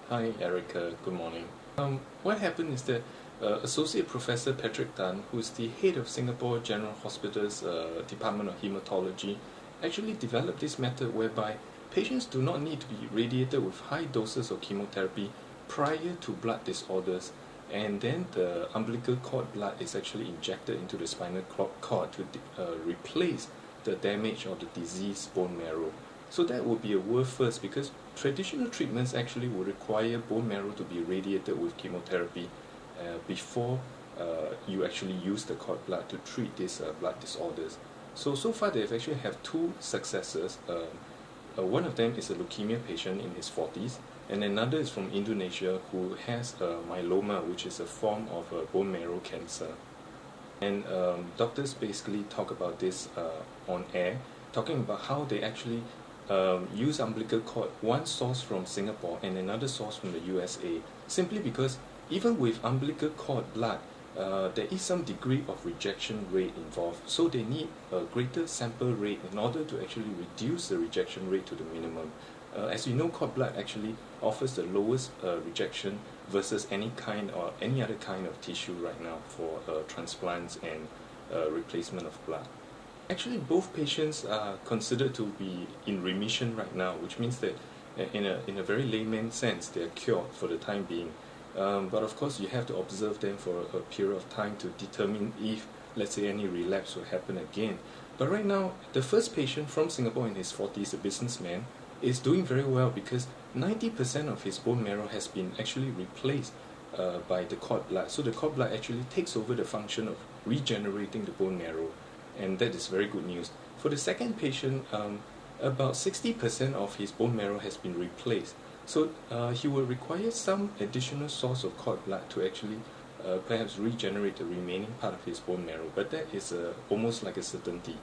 Hi Erica, good morning. What happened is that Associate Professor Patrick Tan, who is the head of Singapore General Hospital's Department of Hematology, actually developed this method whereby patients do not need to be radiated with high doses of chemotherapy prior to blood disorders, and then the umbilical cord blood is actually injected into the spinal cord to replace the damage or the diseased bone marrow. So that would be a world first, because traditional treatments actually would require bone marrow to be radiated with chemotherapy before you actually use the cord blood to treat these blood disorders. So far they have actually have two successes. One of them is a leukemia patient in his 40s, and another is from Indonesia who has myeloma, which is a form of bone marrow cancer. And doctors basically talk about this on air, talking about how they actually use umbilical cord, one source from Singapore and another source from the USA, simply because even with umbilical cord blood, there is some degree of rejection rate involved. So they need a greater sample rate in order to actually reduce the rejection rate to the minimum. As you know, cord blood actually offers the lowest rejection versus any kind or any other kind of tissue right now for transplants and replacement of blood. Actually, both patients are considered to be in remission right now, which means that in a very layman sense, they are cured for the time being. But of course, you have to observe them for a period of time to determine if, let's say, any relapse will happen again. But right now, the first patient from Singapore in his 40s, a businessman, is doing very well because 90% of his bone marrow has been actually replaced by the cord blood. So the cord blood actually takes over the function of regenerating the bone marrow, and that is very good news. For the second patient, about 60% of his bone marrow has been replaced. So he will require some additional source of cord blood to actually perhaps regenerate the remaining part of his bone marrow, but that is almost like a certainty.